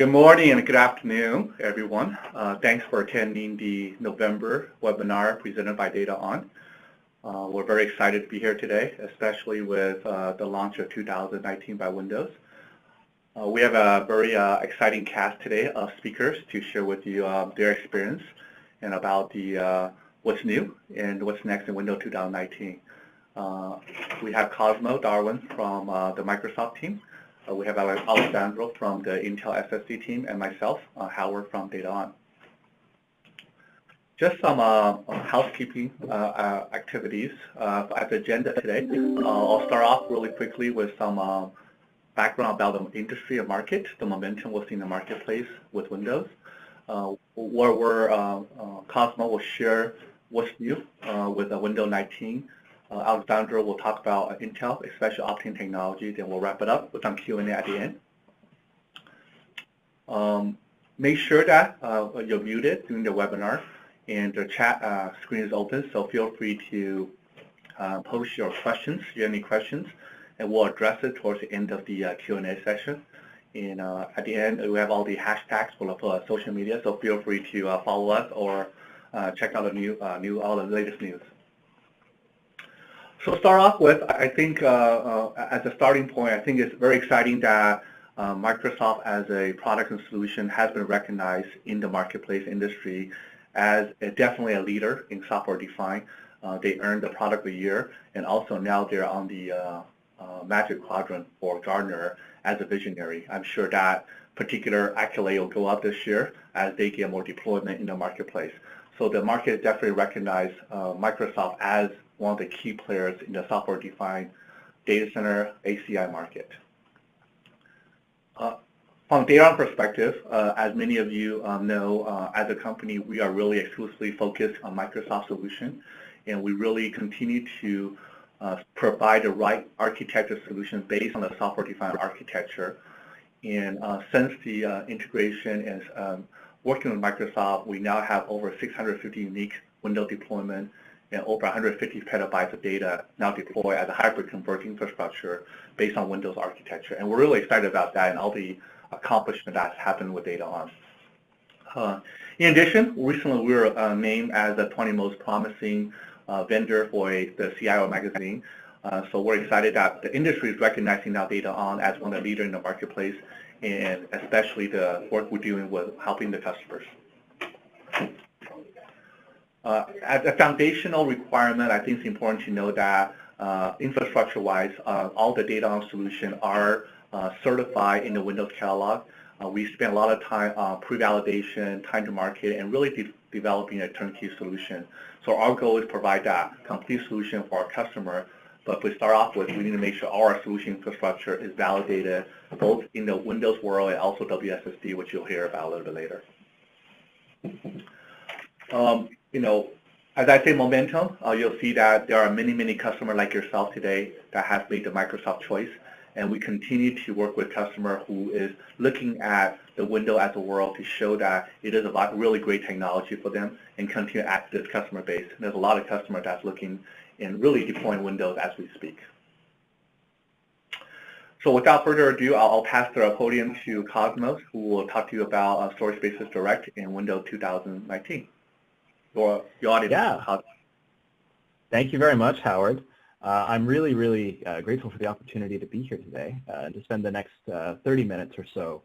Good morning and good afternoon, everyone. Thanks for attending the November webinar presented by DataON. We're very excited to be here today, especially with the launch of 2019 by Windows. We have a very exciting cast today of speakers to share with you their experience and about what's new and what's next in Windows 2019. We have Cosmo Darwin from the Microsoft team. We have Alessandro from the Intel SSD team and myself, Howard from DataON. Just some housekeeping activities at the agenda today. I'll start off really quickly with some background about the industry and market, the momentum we'll see in the marketplace with Windows. Cosmo will share what's new with Windows 19. Alessandro will talk about Intel, especially Octane Technology, then we'll wrap it up with some Q&A at the end. Make sure that you're muted during the webinar and the chat screen is open, so feel free to post your questions, if you have any questions, and we'll address it towards the end of the Q&A session. And at the end, we have all the hashtags for social media, so feel free to follow us or check out all the latest news. So start off with, I think as a starting point, I think it's very exciting that Microsoft as a product and solution has been recognized in the marketplace industry as definitely a leader in software-defined. They earned the Product of the Year, and also now they're on the Magic Quadrant for Gartner as a visionary. I'm sure that particular accolade will go up this year as they get more deployment in the marketplace. So the market definitely recognized Microsoft as one of the key players in the software-defined data center ACI market. From DataON perspective, as many of you know, as a company, we are really exclusively focused on Microsoft solution, and we really continue to provide the right architecture solution based on the software-defined architecture. And since the integration and working with Microsoft, we now have over 650 unique Windows deployment and over 150 petabytes of data now deployed as a hyper-converged infrastructure based on Windows architecture. And we're really excited about that and all the accomplishment that's happened with DataON. In addition, recently we were named as the 20 most promising vendor for the CIO magazine. So we're excited that the industry is recognizing now DataON as one of the leaders in the marketplace, and especially the work we're doing with helping the customers. As a foundational requirement, I think it's important to know that infrastructure-wise, all the DataON solutions are certified in the Windows catalog. We spend a lot of time on pre-validation, time to market, and really developing a turnkey solution. So our goal is to provide that complete solution for our customer. But if we start off with, we need to make sure all our solution infrastructure is validated both in the Windows world and also WSSD, which you'll hear about a little bit later. As I say momentum, you'll see that there are many, many customers like yourself today that have made the Microsoft choice. And we continue to work with customers who is looking at the Windows as a world to show that it is a really great technology for them and continue to add to this customer base. And there's a lot of customers that's looking and really deploying Windows as we speak. So without further ado, I'll pass the podium to Cosmos, who will talk to you about Storage Spaces Direct in Windows 2019. Your audience. Yeah. Thank you very much, Howard. I'm really, really grateful for the opportunity to be here today and to spend the next 30 minutes or so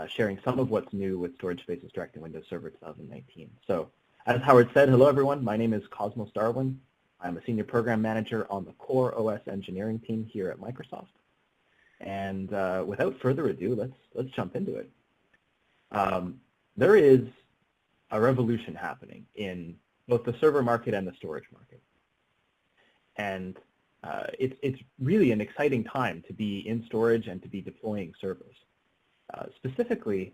sharing some of what's new with Storage Spaces Direct in Windows Server 2019. So, as Howard said, hello everyone. My name is Cosmos Darwin. I'm a senior program manager on the core OS engineering team here at Microsoft. And without further ado, let's jump into it. There is a revolution happening in both the server market and the storage market. And it's really an exciting time to be in storage and to be deploying servers. Specifically,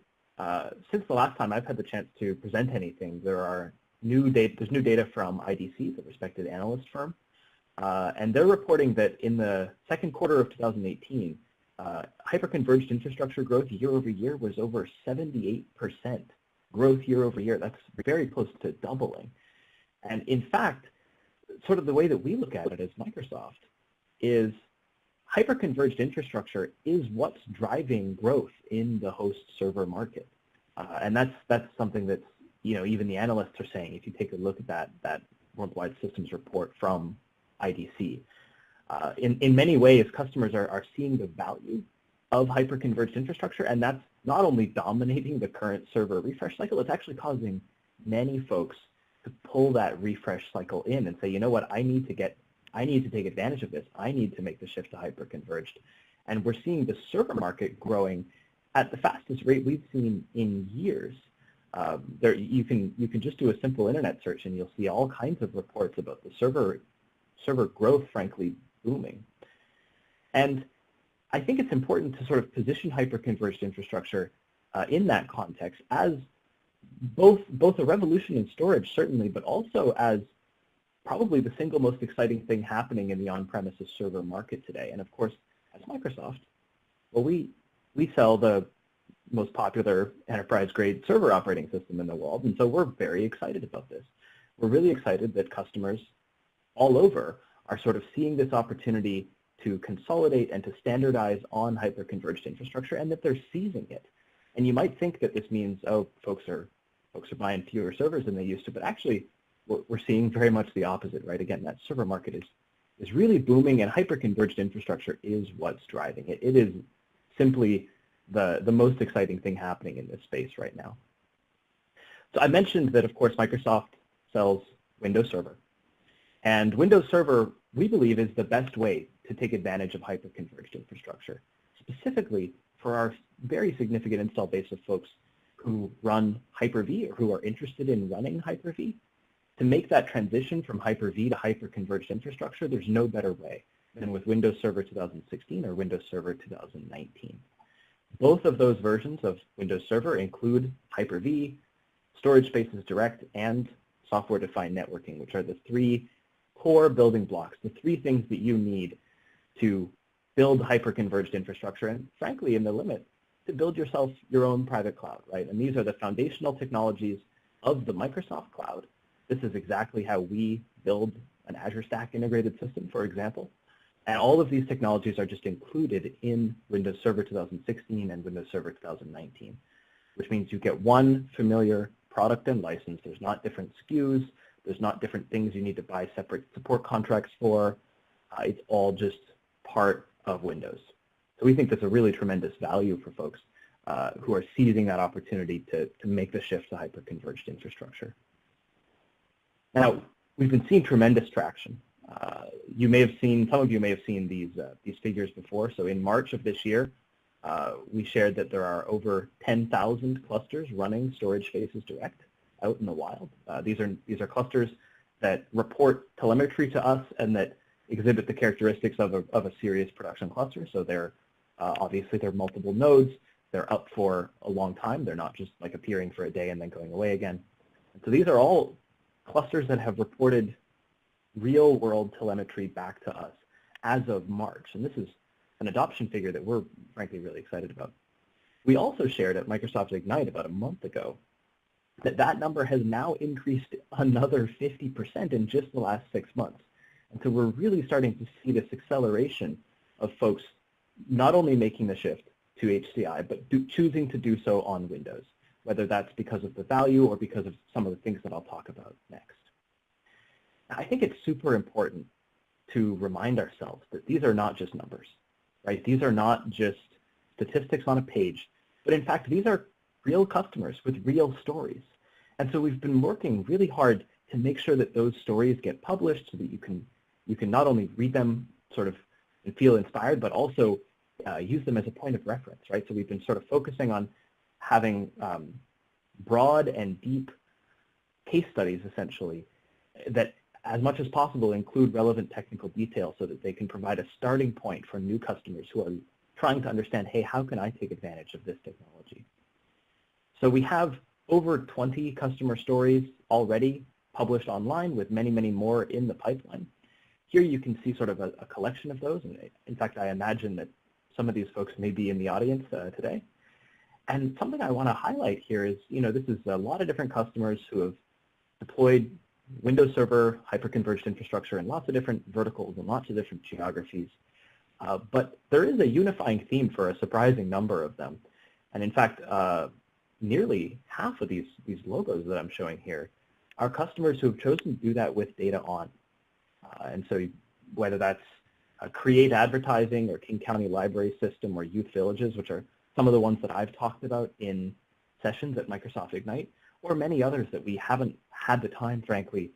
since the last time I've had the chance to present anything, there's new data from IDC, the respected analyst firm, and they're reporting that in the second quarter of 2018, hyper-converged infrastructure growth year over year was over 78% growth year over year. That's very close to doubling. And in fact, sort of the way that we look at it as Microsoft is hyper-converged infrastructure is what's driving growth in the host server market. And that's something that's, even the analysts are saying, if you take a look at that worldwide systems report from IDC. In many ways, customers are seeing the value of hyper-converged infrastructure, and that's not only dominating the current server refresh cycle, it's actually causing many folks to pull that refresh cycle in and say, you know what, I need to take advantage of this. I need to make the shift to hyper-converged. And we're seeing the server market growing at the fastest rate we've seen in years. You can just do a simple internet search and you'll see all kinds of reports about the server growth, frankly, booming. And I think it's important to sort of position hyper-converged infrastructure in that context as both a revolution in storage, certainly, but also as probably the single most exciting thing happening in the on-premises server market today. And of course, as Microsoft, well, we sell the most popular enterprise-grade server operating system in the world, and so we're very excited about this. We're really excited that customers all over are sort of seeing this opportunity to consolidate and to standardize on hyper-converged infrastructure, and that they're seizing it. And you might think that this means, oh, folks are buying fewer servers than they used to, but actually we're seeing very much the opposite, right? Again, that server market is really booming, and hyper-converged infrastructure is what's driving it. It is simply the most exciting thing happening in this space right now. So I mentioned that, of course, Microsoft sells Windows Server. And Windows Server, we believe, is the best way to take advantage of hyper-converged infrastructure, specifically for our very significant install base of folks who run Hyper-V or who are interested in running Hyper-V. To make that transition from Hyper-V to hyper-converged infrastructure, there's no better way than with Windows Server 2016 or Windows Server 2019. Both of those versions of Windows Server include Hyper-V, Storage Spaces Direct, and software-defined networking, which are the three core building blocks, the three things that you need to build hyper-converged infrastructure, and frankly, in the limit, to build yourself your own private cloud, right? And these are the foundational technologies of the Microsoft cloud. This is exactly how we build an Azure Stack integrated system, for example. And all of these technologies are just included in Windows Server 2016 and Windows Server 2019, which means you get one familiar product and license. There's not different SKUs. There's not different things you need to buy separate support contracts for. It's all just part of Windows. So we think that's a really tremendous value for folks who are seizing that opportunity to make the shift to hyper-converged infrastructure. Now, we've been seeing tremendous traction. Some of you may have seen these figures before. So in March of this year, we shared that there are over 10,000 clusters running Storage Spaces Direct out in the wild. These are clusters that report telemetry to us and that exhibit the characteristics of a serious production cluster. So obviously they're multiple nodes. They're up for a long time. They're not just like appearing for a day and then going away again. And so these are all clusters that have reported real-world telemetry back to us as of March. And this is an adoption figure that we're frankly really excited about. We also shared at Microsoft Ignite about a month ago that number has now increased another 50% in just the last 6 months. And so we're really starting to see this acceleration of folks not only making the shift to HCI, but choosing to do so on Windows, whether that's because of the value or because of some of the things that I'll talk about next. Now, I think it's super important to remind ourselves that these are not just numbers, right? These are not just statistics on a page, but in fact, these are real customers with real stories. And so we've been working really hard to make sure that those stories get published so that you can not only read them sort of and feel inspired, but also use them as a point of reference, right? So we've been sort of focusing on having broad and deep case studies, essentially, that as much as possible include relevant technical details so that they can provide a starting point for new customers who are trying to understand, hey, how can I take advantage of this technology? So we have over 20 customer stories already published online with many, many more in the pipeline. Here you can see sort of a collection of those. And in fact, I imagine that some of these folks may be in the audience today. And something I want to highlight here is, this is a lot of different customers who have deployed Windows Server hyper-converged infrastructure in lots of different verticals and lots of different geographies. But there is a unifying theme for a surprising number of them. And in fact, nearly half of these logos that I'm showing here are customers who have chosen to do that with DataON. And so whether that's Create Advertising or King County Library System or Youth Villages, which are some of the ones that I've talked about in sessions at Microsoft Ignite, or many others that we haven't had the time, frankly,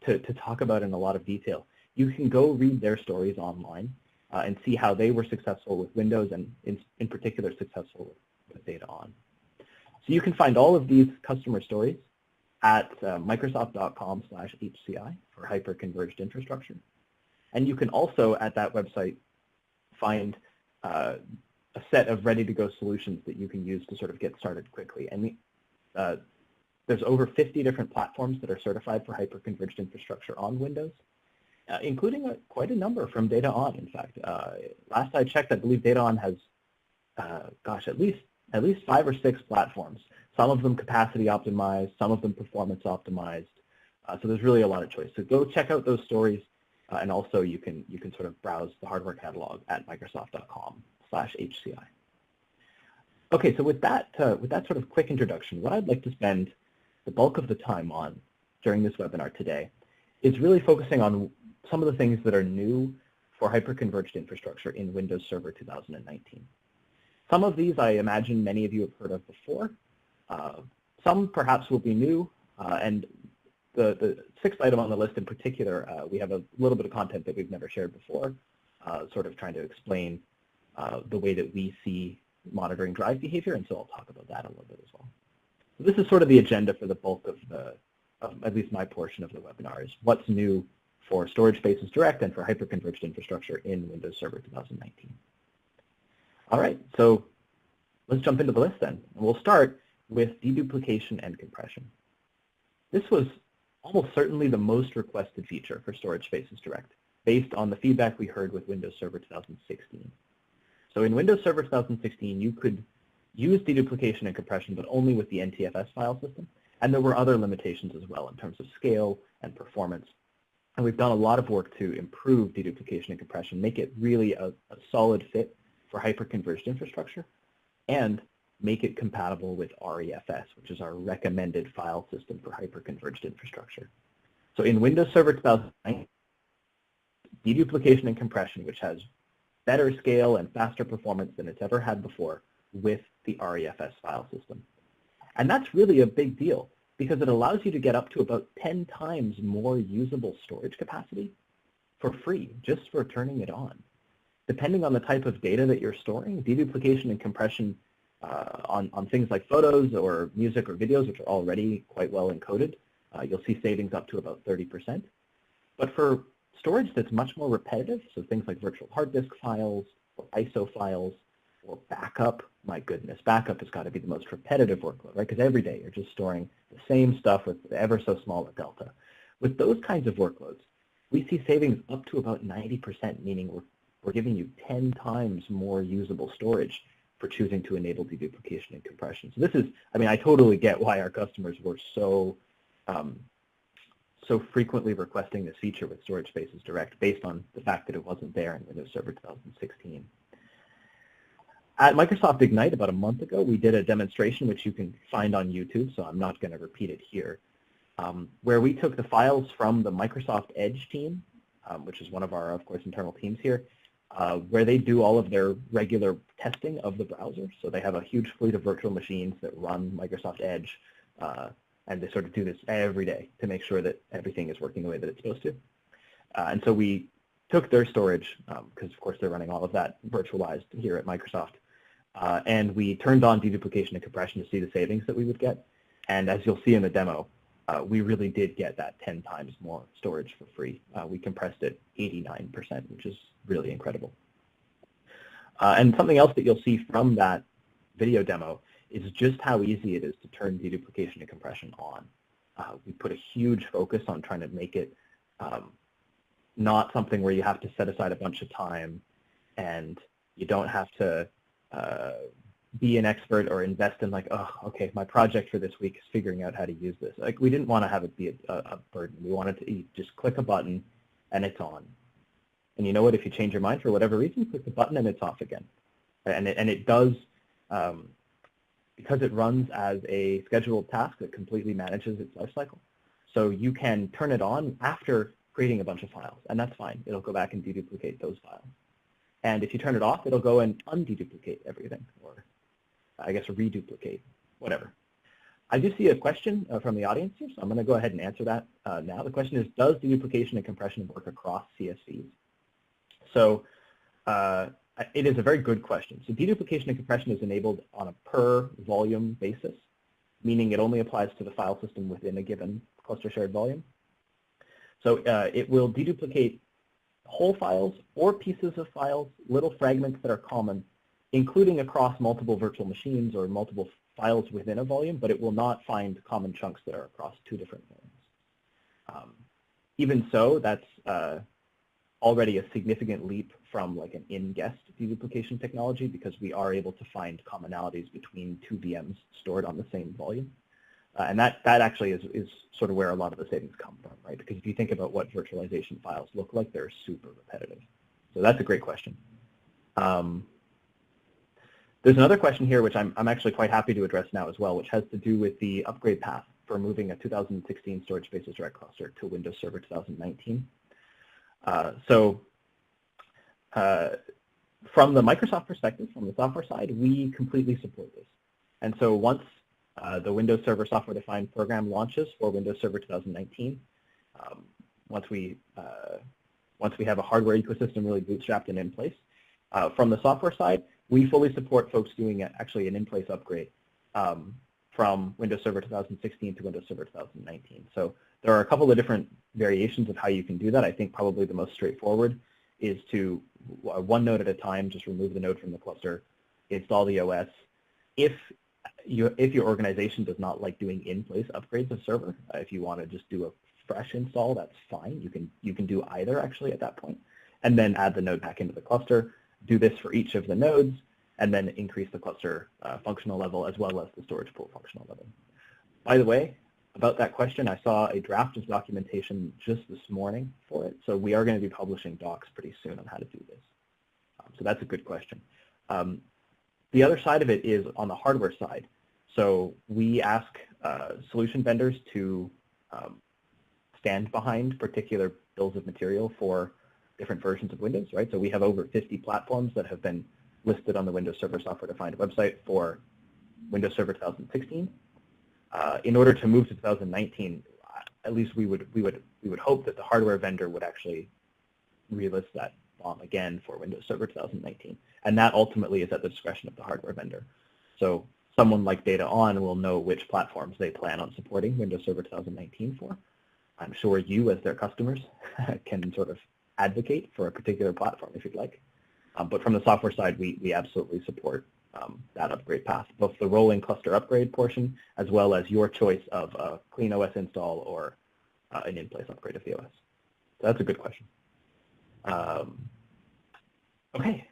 to talk about in a lot of detail. You can go read their stories online and see how they were successful with Windows and in particular successful with DataON. So you can find all of these customer stories at microsoft.com/HCI for hyper-converged infrastructure. And you can also, at that website, find a set of ready-to-go solutions that you can use to sort of get started quickly. And there's over 50 different platforms that are certified for hyper-converged infrastructure on Windows, including quite a number from DataON, in fact. Last I checked, I believe DataON has, at least 5 or 6 platforms. Some of them capacity optimized, some of them performance optimized. So there's really a lot of choice. So go check out those stories, and also you can sort of browse the hardware catalog at microsoft.com/HCI. Okay, so with that sort of quick introduction, what I'd like to spend the bulk of the time on during this webinar today is really focusing on some of the things that are new for hyper-converged infrastructure in Windows Server 2019. Some of these I imagine many of you have heard of before. Some perhaps will be new, and the 6th item on the list in particular, we have a little bit of content that we've never shared before, sort of trying to explain the way that we see monitoring drive behavior, and so I'll talk about that a little bit as well. So this is sort of the agenda for the bulk of at least my portion of the webinar, is what's new for Storage Spaces Direct and for hyper-converged infrastructure in Windows Server 2019. All right, so let's jump into the list then. We'll start with deduplication and compression. This was almost certainly the most requested feature for Storage Spaces Direct, based on the feedback we heard with Windows Server 2016. So in Windows Server 2016, you could use deduplication and compression, but only with the NTFS file system, and there were other limitations as well in terms of scale and performance. And we've done a lot of work to improve deduplication and compression, make it really a solid fit for hyper-converged infrastructure, and make it compatible with REFS, which is our recommended file system for hyper-converged infrastructure. So in Windows Server 2009, deduplication and compression, which has better scale and faster performance than it's ever had before with the REFS file system. And that's really a big deal because it allows you to get up to about 10 times more usable storage capacity for free, just for turning it on. Depending on the type of data that you're storing, deduplication and compression on things like photos or music or videos, which are already quite well encoded, you'll see savings up to about 30%. But for storage that's much more repetitive, so things like virtual hard disk files or ISO files or backup, my goodness, backup has got to be the most repetitive workload, right? Because every day you're just storing the same stuff with ever so small a delta. With those kinds of workloads, we see savings up to about 90%, meaning we're giving you 10 times more usable storage for choosing to enable deduplication and compression. So this is, I mean, I totally get why our customers were so frequently requesting this feature with Storage Spaces Direct based on the fact that it wasn't there in Windows Server 2016. At Microsoft Ignite about a month ago, we did a demonstration which you can find on YouTube, so I'm not going to repeat it here, where we took the files from the Microsoft Edge team, which is one of our, of course, internal teams here, where they do all of their regular testing of the browser. So they have a huge fleet of virtual machines that run Microsoft Edge, and they sort of do this every day to make sure that everything is working the way that it's supposed to. And so we took their storage, because of course they're running all of that virtualized here at Microsoft, and we turned on deduplication and compression to see the savings that we would get. And as you'll see in the demo, we really did get that 10 times more storage for free. We compressed it 89%, which is really incredible. And something else that you'll see from that video demo is just how easy it is to turn deduplication and compression on. We put a huge focus on trying to make it not something where you have to set aside a bunch of time and you don't have to be an expert or invest in like, oh, okay, my project for this week is figuring out how to use this. Like, we didn't want to have it be a burden. We wanted to just click a button and it's on. And you know what? If you change your mind for whatever reason, click the button and it's off again. And it does, because it runs as a scheduled task that completely manages its lifecycle. So you can turn it on after creating a bunch of files, and that's fine. It'll go back and deduplicate those files. And if you turn it off, it'll go and undeduplicate everything, or I guess reduplicate, whatever. I do see a question from the audience here, so I'm going to go ahead and answer that now. The question is, does deduplication and compression work across CSVs? So it is a very good question. So deduplication and compression is enabled on a per volume basis, meaning it only applies to the file system within a given cluster shared volume. So it will deduplicate whole files or pieces of files, little fragments that are common, including across multiple virtual machines or multiple files within a volume, but it will not find common chunks that are across two different volumes. Even so, that's already a significant leap from like an in-guest deduplication technology, because we are able to find commonalities between two VMs stored on the same volume. And that actually is sort of where a lot of the savings come from, right? Because if you think about what virtualization files look like, they're super repetitive. So that's a great question. There's another question here, which I'm actually quite happy to address now as well, which has to do with the upgrade path for moving a 2016 storage spaces direct cluster to Windows Server 2019. From the Microsoft perspective, from the software side, we completely support this. And so once the Windows Server software-defined program launches for Windows Server 2019, once we have a hardware ecosystem really bootstrapped and in place, from the software side, we fully support folks doing actually an in-place upgrade from Windows Server 2016 to Windows Server 2019. So there are a couple of different variations of how you can do that. I think probably the most straightforward is to, one node at a time, just remove the node from the cluster, install the OS. If your organization does not like doing in-place upgrades of server, if you want to just do a fresh install, that's fine. You can do either actually at that point, and then add the node back into the cluster. Do this for each of the nodes, and then increase the cluster functional level as well as the storage pool functional level. By the way, about that question, I saw a draft of documentation just this morning for it, so we are going to be publishing docs pretty soon on how to do this. So that's a good question. The other side of it is on the hardware side. So we ask solution vendors to stand behind particular bills of material for different versions of Windows, right? So we have over 50 platforms that have been listed on the Windows Server software-defined website for Windows Server 2016. In order to move to 2019, at least we would hope that the hardware vendor would actually relist that BOM again for Windows Server 2019, and that ultimately is at the discretion of the hardware vendor. So someone like DataON will know which platforms they plan on supporting Windows Server 2019 for. I'm sure you, as their customers, can sort of advocate for a particular platform if you'd like. But from the software side, we absolutely support that upgrade path, both the rolling cluster upgrade portion as well as your choice of a clean OS install or an in-place upgrade of the OS. So that's a good question. Okay,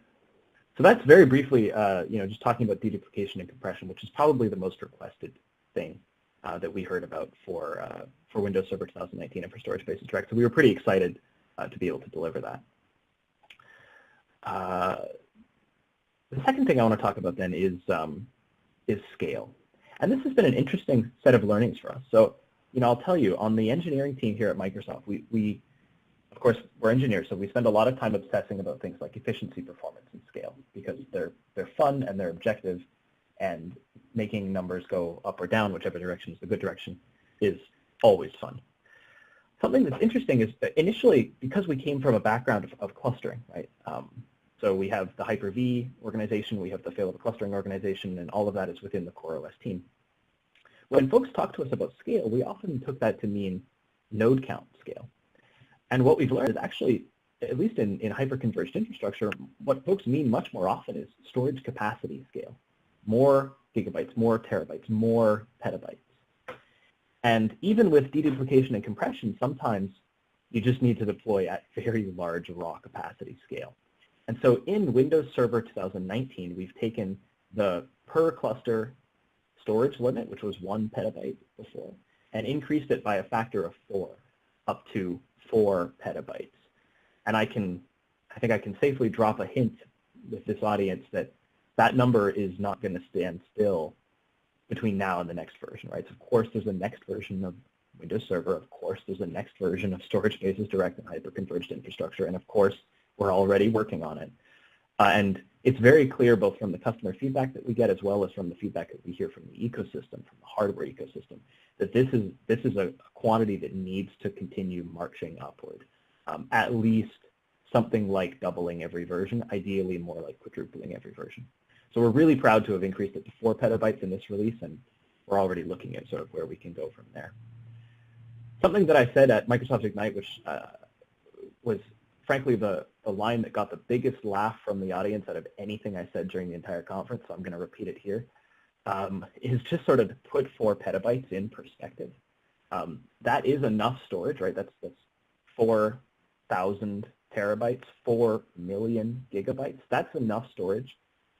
so that's very briefly, just talking about deduplication and compression, which is probably the most requested thing that we heard about for Windows Server 2019 and for Storage Spaces Direct. So we were pretty excited to be able to deliver that. The second thing I want to talk about then is scale. And this has been an interesting set of learnings for us. So, I'll tell you, on the engineering team here at Microsoft, we of course, we're engineers, so we spend a lot of time obsessing about things like efficiency, performance, and scale, because they're fun and they're objective, and making numbers go up or down, whichever direction is the good direction, is always fun. Something that's interesting is that initially, because we came from a background of clustering, right? So we have the Hyper-V organization, we have the failover clustering organization, and all of that is within the CoreOS team. When folks talk to us about scale, we often took that to mean node count scale. And what we've learned is actually, at least in hyper-converged infrastructure, what folks mean much more often is storage capacity scale. More gigabytes, more terabytes, more petabytes. And even with deduplication and compression, sometimes you just need to deploy at very large raw capacity scale. And so in Windows Server 2019, we've taken the per cluster storage limit, which was 1 petabyte before, and increased it by a factor of 4, up to 4 petabytes. And I can I think I can safely drop a hint with this audience that that number is not going to stand still between now and the next version, right? So of course, there's a next version of Windows Server. Of course, there's a next version of Storage Spaces Direct and hyper-converged infrastructure. And of course, we're already working on it. And it's very clear both from the customer feedback that we get as well as from the feedback that we hear from the ecosystem, from the hardware ecosystem, that this is a quantity that needs to continue marching upward, at least something like doubling every version, ideally more like quadrupling every version. So we're really proud to have increased it to 4 petabytes in this release, and we're already looking at sort of where we can go from there. Something that I said at Microsoft Ignite, which was frankly the line that got the biggest laugh from the audience out of anything I said during the entire conference, so I'm going to repeat it here, is just sort of to put 4 petabytes in perspective. That is enough storage, right? That's 4,000 terabytes, 4 million gigabytes. That's enough storage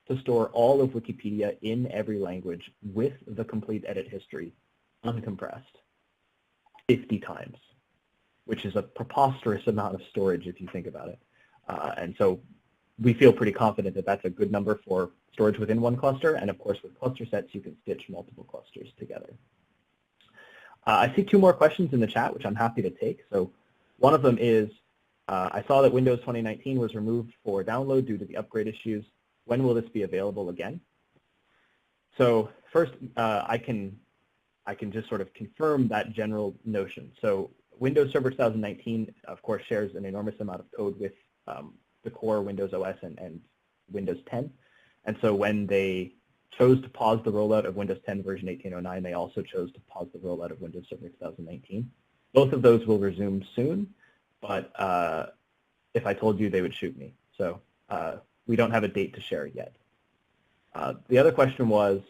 to store all of Wikipedia in every language with the complete edit history uncompressed 50 times, which is a preposterous amount of storage if you think about it. And so we feel pretty confident that that's a good number for storage within one cluster, and of course with cluster sets you can stitch multiple clusters together. I see 2 more questions in the chat, which I'm happy to take. So one of them is, I saw that Windows 2019 was removed for download due to the upgrade issues. When will this be available again? So first, I can just sort of confirm that general notion. So Windows Server 2019, of course, shares an enormous amount of code with the core Windows OS and Windows 10. And so when they chose to pause the rollout of Windows 10 version 1809, they also chose to pause the rollout of Windows Server 2019. Both of those will resume soon, but if I told you, they would shoot me. So we don't have a date to share yet. The other question was,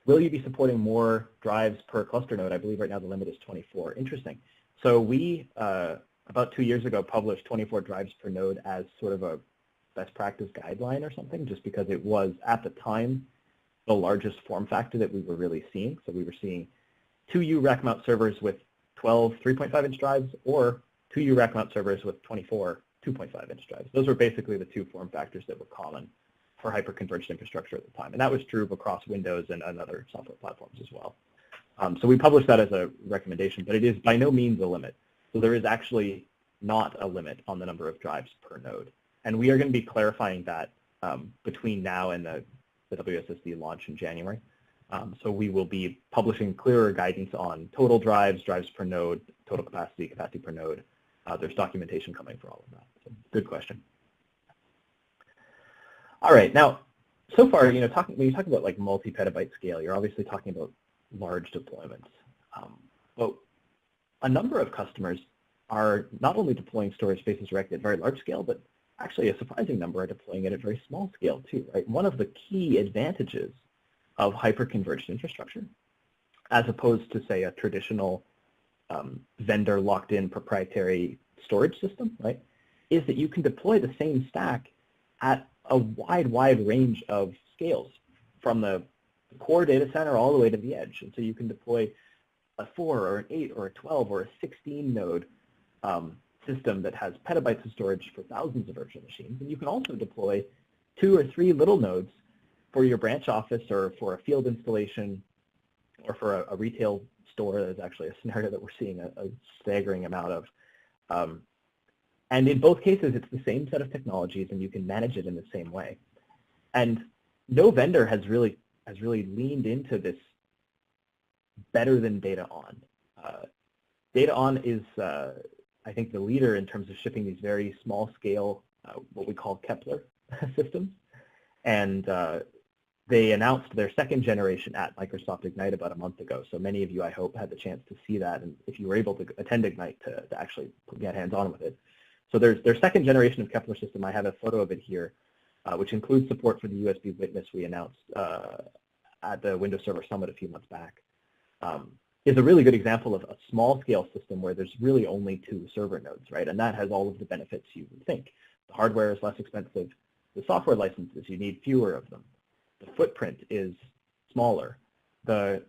will you be supporting more drives per cluster node? I believe right now the limit is 24. Interesting. So we, about 2 years ago, published 24 drives per node as sort of a best practice guideline or something, just because it was, at the time, the largest form factor that we were really seeing. So we were seeing 2U rack mount servers with 12 3.5-inch drives, or 2U rack mount servers with 24 2.5-inch drives. Those were basically the 2 form factors that were common for hyper-converged infrastructure at the time. And that was true across Windows and other software platforms as well. So we published that as a recommendation, but it is by no means a limit. So there is actually not a limit on the number of drives per node. And we are going to be clarifying that between now and the WSSD launch in January. So we will be publishing clearer guidance on total drives, drives per node, total capacity, capacity per node. There's documentation coming for all of that. So good question. All right, now, so far, when you talk about like multi-petabyte scale, you're obviously talking about large deployments. But a number of customers are not only deploying storage spaces direct at very large scale, but actually a surprising number are deploying it at very small scale too, right? One of the key advantages of hyper-converged infrastructure, as opposed to, say, a traditional vendor locked-in proprietary storage system, right, is that you can deploy the same stack at a wide range of scales, from the core data center all the way to the edge. And so you can deploy a 4 or an 8 or a 12 or a 16 node system that has petabytes of storage for thousands of virtual machines. And you can also deploy 2 or 3 little nodes for your branch office or for a field installation or for a retail store. That's actually a scenario that we're seeing a staggering amount of. And in both cases, it's the same set of technologies, and you can manage it in the same way. And no vendor has really leaned into this better than DataON. DataON is, I think, the leader in terms of shipping these very small-scale, what we call Kepler systems. And they announced their 2nd generation at Microsoft Ignite about a month ago. So many of you, I hope, had the chance to see that, and if you were able to attend Ignite to actually get hands-on with it. So their 2nd generation of Kepler system, I have a photo of it here, which includes support for the USB witness we announced at the Windows Server Summit a few months back, is a really good example of a small-scale system where there's really only 2 server nodes, right? And that has all of the benefits you would think. The hardware is less expensive. The software licenses, you need fewer of them. The footprint is smaller. The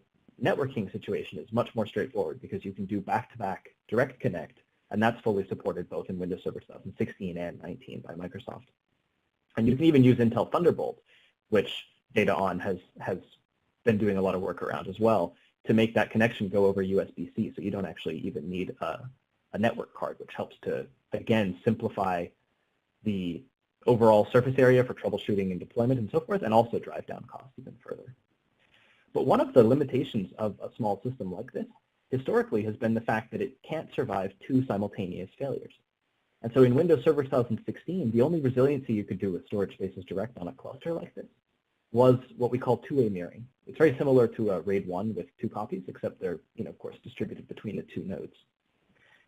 networking situation is much more straightforward because you can do back-to-back direct connect And that's fully supported both in Windows Server 2016 and 19 by Microsoft. And you can even use Intel Thunderbolt, which DataON has been doing a lot of work around as well, to make that connection go over USB-C, so you don't actually even need a network card, which helps to, again, simplify the overall surface area for troubleshooting and deployment and so forth, and also drive down costs even further. But one of the limitations of a small system like this historically has been the fact that it can't survive two simultaneous failures. And so in Windows Server 2016, the only resiliency you could do with storage spaces direct on a cluster like this was what we call two-way mirroring. It's very similar to a RAID 1 with two copies, except they're, of course, distributed between the two nodes.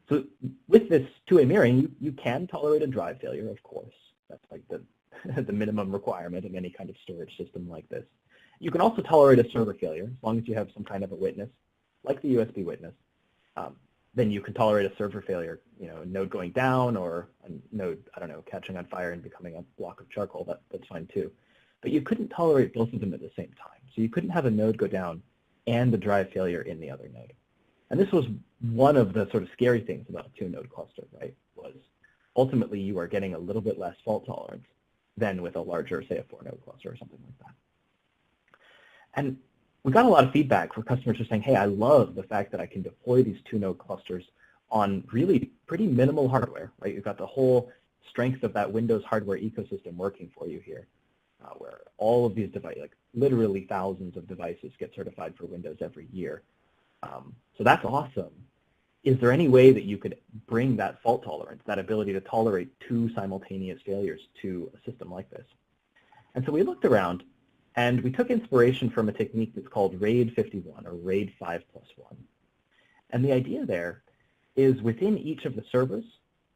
So with this two-way mirroring, you can tolerate a drive failure, of course. That's like the minimum requirement of any kind of storage system like this. You can also tolerate a server failure, as long as you have some kind of a witness, like the USB witness. Then you can tolerate a server failure, a node going down or a node, I don't know, catching on fire and becoming a block of charcoal. That's fine too. But you couldn't tolerate both of them at the same time. So you couldn't have a node go down and a drive failure in the other node. And this was one of the sort of scary things about a two-node cluster, right? Was ultimately you are getting a little bit less fault tolerance than with a larger, say, a four-node cluster or something like that. And we got a lot of feedback from customers just saying, hey, I love the fact that I can deploy these two-node clusters on really pretty minimal hardware, right? You've got the whole strength of that Windows hardware ecosystem working for you here, where all of these devices, like literally thousands of devices, get certified for Windows every year. So that's awesome. Is there any way that you could bring that fault tolerance, that ability to tolerate two simultaneous failures to a system like this? And so we looked around, and we took inspiration from a technique that's called RAID 51, or RAID 5+1. And the idea there is within each of the servers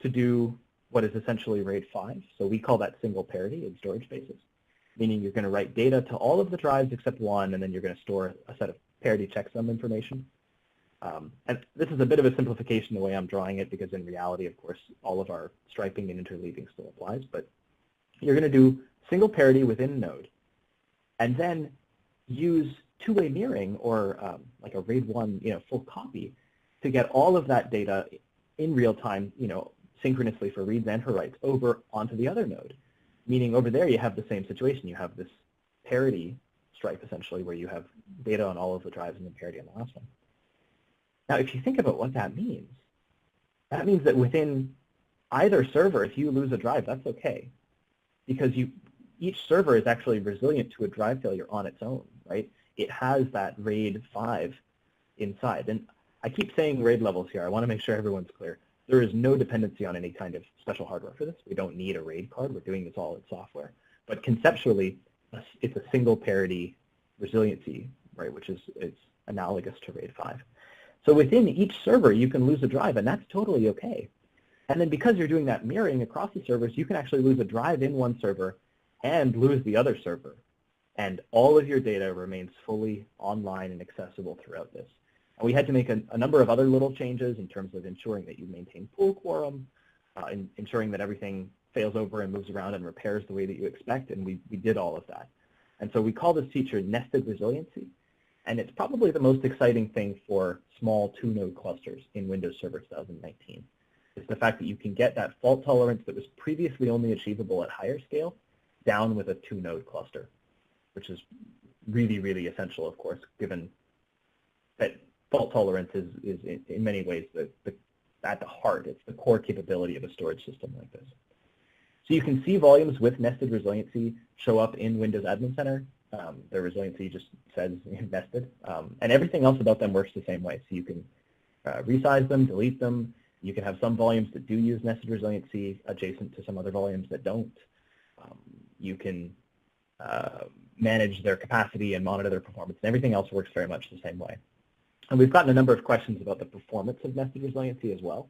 to do what is essentially RAID 5. So we call that single parity in storage spaces, meaning you're going to write data to all of the drives except one, and then you're going to store a set of parity checksum information. And this is a bit of a simplification the way I'm drawing it, because in reality, of course, all of our striping and interleaving still applies. But you're going to do single parity within a node, and then use two-way mirroring, or like a RAID 1 full copy, to get all of that data in real time, synchronously for reads and for writes over onto the other node. Meaning over there you have the same situation. You have this parity stripe essentially, where you have data on all of the drives and then parity on the last one. Now, if you think about what that means that within either server, if you lose a drive, that's okay, because each server is actually resilient to a drive failure on its own, right? It has that RAID 5 inside. And I keep saying RAID levels here. I want to make sure everyone's clear. There is no dependency on any kind of special hardware for this. We don't need a RAID card. We're doing this all in software. But conceptually, it's a single parity resiliency, right, which is analogous to RAID 5. So within each server, you can lose a drive, and that's totally okay. And then because you're doing that mirroring across the servers, you can actually lose a drive in one server and lose the other server. And all of your data remains fully online and accessible throughout this. And we had to make a number of other little changes in terms of ensuring that you maintain pool quorum, ensuring that everything fails over and moves around and repairs the way that you expect, and we did all of that. And so we call this feature nested resiliency, and it's probably the most exciting thing for small two-node clusters in Windows Server 2019. Is the fact that you can get that fault tolerance that was previously only achievable at higher scale down with a two-node cluster, which is really, really essential, of course, given that fault tolerance is in many ways at the heart. It's the core capability of a storage system like this. So you can see volumes with nested resiliency show up in Windows Admin Center. Their resiliency just says nested, and everything else about them works the same way. So you can resize them, delete them. You can have some volumes that do use nested resiliency adjacent to some other volumes that don't. You can manage their capacity and monitor their performance, and everything else works very much the same way. And we've gotten a number of questions about the performance of nested resiliency as well.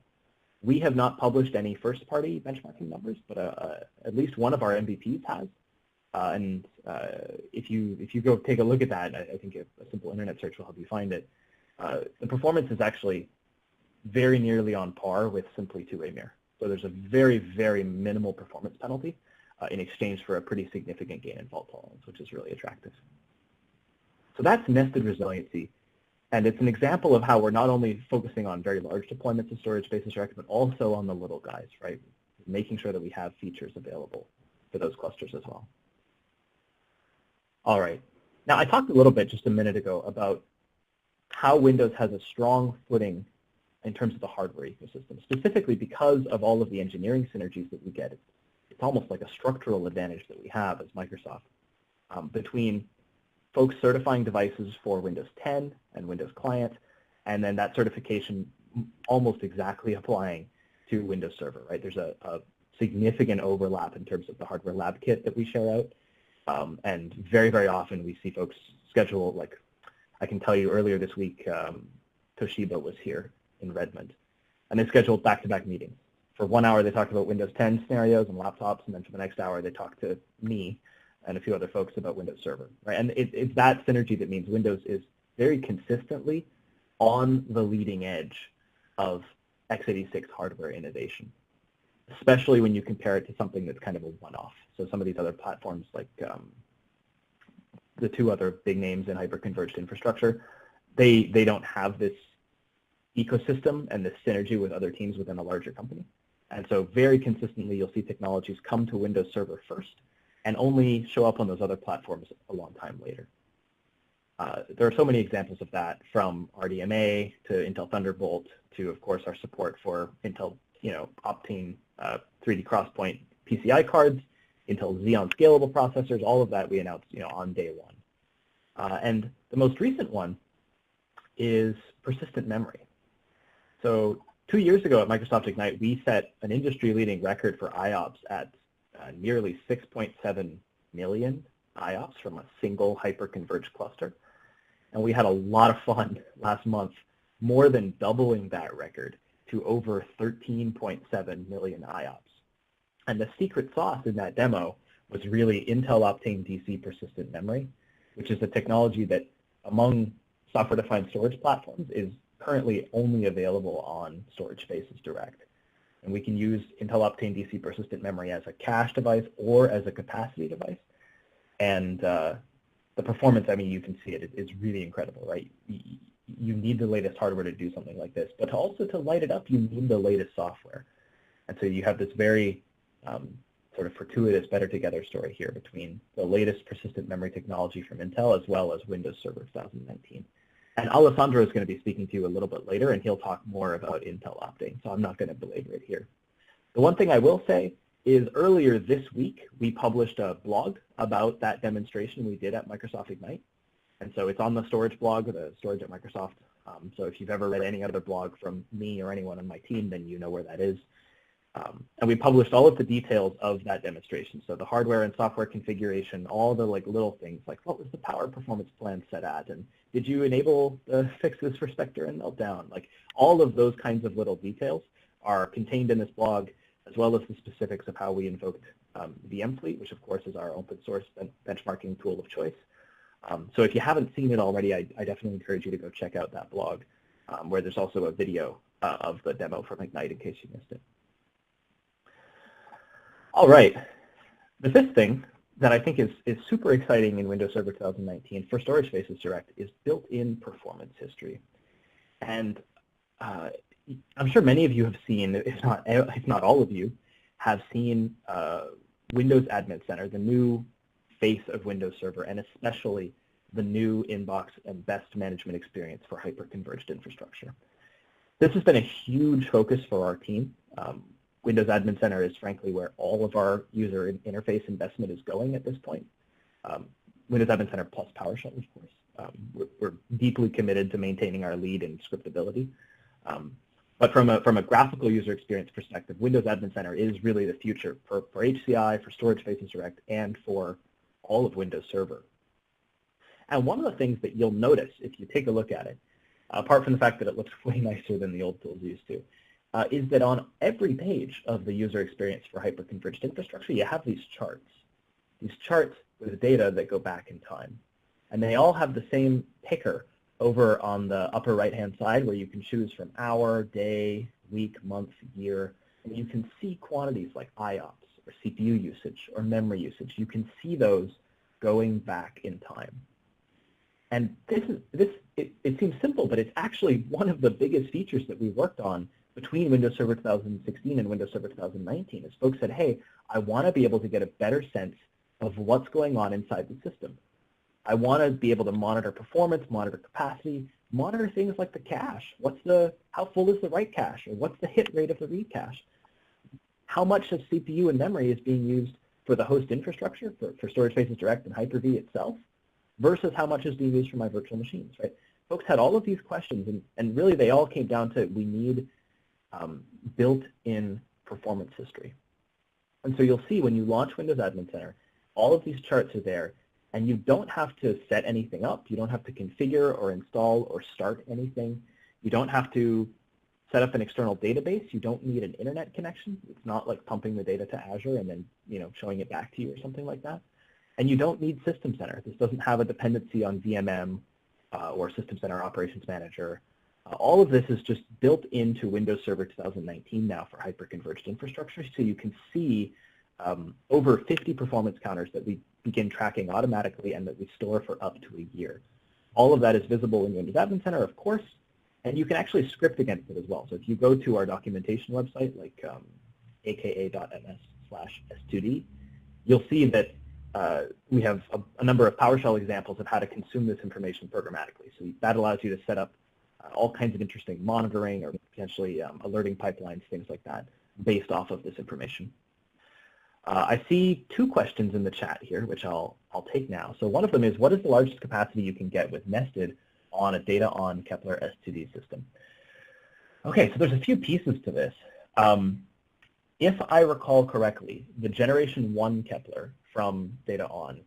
We have not published any first-party benchmarking numbers, but at least one of our MVPs has. And if you go take a look at that, I think a simple internet search will help you find it. The performance is actually very nearly on par with simply two-way mirror. So there's a very, very minimal performance penalty in exchange for a pretty significant gain in fault tolerance, which is really attractive. So that's nested resiliency. And it's an example of how we're not only focusing on very large deployments of storage spaces direct, but also on the little guys, right? Making sure that we have features available for those clusters as well. All right. Now, I talked a little bit just a minute ago about how Windows has a strong footing in terms of the hardware ecosystem, specifically because of all of the engineering synergies that we get. It's almost like a structural advantage that we have as Microsoft between folks certifying devices for Windows 10 and Windows Client, and then that certification almost exactly applying to Windows Server, right? There's a significant overlap in terms of the hardware lab kit that we share out, and very, very often we see folks schedule, like I can tell you earlier this week, Toshiba was here in Redmond, and they scheduled back-to-back meetings. For 1 hour, they talked about Windows 10 scenarios and laptops, and then for the next hour, they talked to me and a few other folks about Windows Server, right? And it's that synergy that means Windows is very consistently on the leading edge of x86 hardware innovation, especially when you compare it to something that's kind of a one-off. So some of these other platforms, like the two other big names in hyper-converged infrastructure, they don't have this ecosystem and this synergy with other teams within a larger company. And so very consistently, you'll see technologies come to Windows Server first and only show up on those other platforms a long time later. There are so many examples of that, from RDMA to Intel Thunderbolt to, of course, our support for Intel, Optane 3D Crosspoint PCI cards, Intel Xeon scalable processors. All of that we announced, on day one. And the most recent one is persistent memory. So 2 years ago at Microsoft Ignite, we set an industry-leading record for IOPS at nearly 6.7 million IOPS from a single hyper-converged cluster. And we had a lot of fun last month, more than doubling that record to over 13.7 million IOPS. And the secret sauce in that demo was really Intel Optane DC persistent memory, which is a technology that among software-defined storage platforms is currently only available on storage spaces direct. And we can use Intel Optane DC persistent memory as a cache device or as a capacity device. And the performance, you can see it, is really incredible, right? You need the latest hardware to do something like this, but also to light it up, you need the latest software. And so you have this very sort of fortuitous better together story here between the latest persistent memory technology from Intel as well as Windows Server 2019. And Alessandro is going to be speaking to you a little bit later, and he'll talk more about Intel Optane, so I'm not going to belabor it here. The one thing I will say is earlier this week, we published a blog about that demonstration we did at Microsoft Ignite. And so it's on the storage blog, the storage at Microsoft. So if you've ever read any other blog from me or anyone on my team, then you know where that is. And we published all of the details of that demonstration. So the hardware and software configuration, all the little things like what was the power performance plan set at, and did you enable the fixes for Spectre and Meltdown? Like all of those kinds of little details are contained in this blog, as well as the specifics of how we invoked VMfleet, which of course is our open source benchmarking tool of choice. So if you haven't seen it already, I definitely encourage you to go check out that blog, where there's also a video of the demo from Ignite in case you missed it. All right, the fifth thing that I think is super exciting in Windows Server 2019 for Storage Spaces Direct is built-in performance history. And I'm sure many of you have seen, if not all of you, have seen Windows Admin Center, the new face of Windows Server, and especially the new inbox and best management experience for hyper-converged infrastructure. This has been a huge focus for our team. Windows Admin Center is frankly where all of our user interface investment is going at this point. Windows Admin Center plus PowerShell, of course. We're deeply committed to maintaining our lead in scriptability. But from a graphical user experience perspective, Windows Admin Center is really the future for HCI, for Storage Spaces Direct, and for all of Windows Server. And one of the things that you'll notice if you take a look at it, apart from the fact that it looks way nicer than the old tools used to, is that on every page of the user experience for hyper-converged infrastructure, you have these charts with data that go back in time. And they all have the same picker over on the upper right-hand side where you can choose from hour, day, week, month, year, and you can see quantities like IOPS or CPU usage or memory usage. You can see those going back in time. And it seems simple, but it's actually one of the biggest features that we worked on between Windows Server 2016 and Windows Server 2019 is folks said, hey, I want to be able to get a better sense of what's going on inside the system. I want to be able to monitor performance, monitor capacity, monitor things like the cache. How full is the write cache? Or what's the hit rate of the read cache? How much of CPU and memory is being used for the host infrastructure, for Storage Spaces Direct and Hyper-V itself, versus how much is being used for my virtual machines, right? Folks had all of these questions, and really they all came down to we need built-in performance history. And so you'll see when you launch Windows Admin Center, all of these charts are there, and you don't have to set anything up. You don't have to configure or install or start anything. You don't have to set up an external database. You don't need an internet connection. It's not like pumping the data to Azure and then showing it back to you or something like that. And you don't need System Center. This doesn't have a dependency on VMM or System Center Operations Manager. All of this is just built into Windows Server 2019 now for hyper-converged infrastructure, so you can see over 50 performance counters that we begin tracking automatically and that we store for up to a year. All of that is visible in Windows Admin Center, of course, and you can actually script against it as well. So if you go to our documentation website, like aka.ms/s2d, you'll see that we have a number of PowerShell examples of how to consume this information programmatically. So that allows you to set up all kinds of interesting monitoring or potentially alerting pipelines, things like that, based off of this information. I see two questions in the chat here, which I'll take now. So one of them is, what is the largest capacity you can get with nested on a DataON Kepler S2D system? Okay, so there's a few pieces to this. If I recall correctly, the Generation 1 Kepler from DataON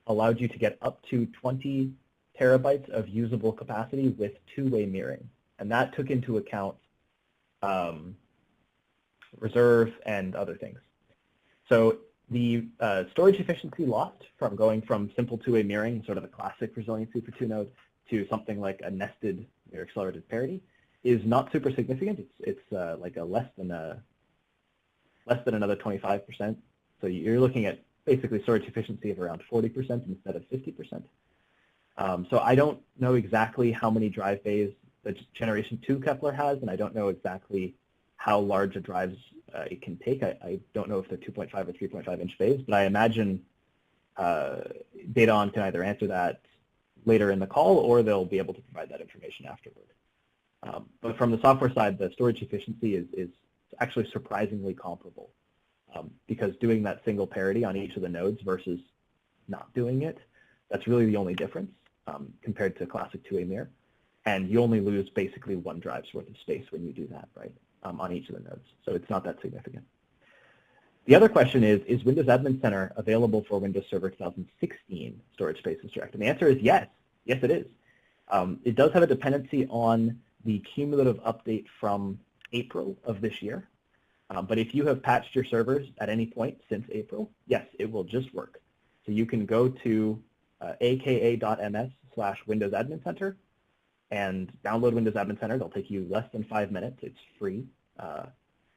allowed you to get up to 20 terabytes of usable capacity with two-way mirroring. And that took into account reserve and other things. So the storage efficiency lost from going from simple two-way mirroring, sort of the classic resiliency for two-node, to something like a nested or accelerated parity is not super significant. It's like a less than another 25%. So you're looking at basically storage efficiency of around 40% instead of 50%. So I don't know exactly how many drive bays the Generation 2 Kepler has, and I don't know exactly how large a drives it can take. I don't know if they're 2.5 or 3.5 inch bays, but I imagine DataON can either answer that later in the call or they'll be able to provide that information afterward. But from the software side, the storage efficiency is actually surprisingly comparable because doing that single parity on each of the nodes versus not doing it, that's really the only difference compared to classic two-way mirror. And you only lose basically one drive's worth of space when you do that, right, on each of the nodes. So it's not that significant. The other question is Windows Admin Center available for Windows Server 2016 Storage Spaces Direct? And the answer is yes. Yes, it is. It does have a dependency on the cumulative update from April of this year. But if you have patched your servers at any point since April, yes, it will just work. So you can go to aka.ms/Windows Admin Center and download Windows Admin Center. It'll take you less than 5 minutes. It's free.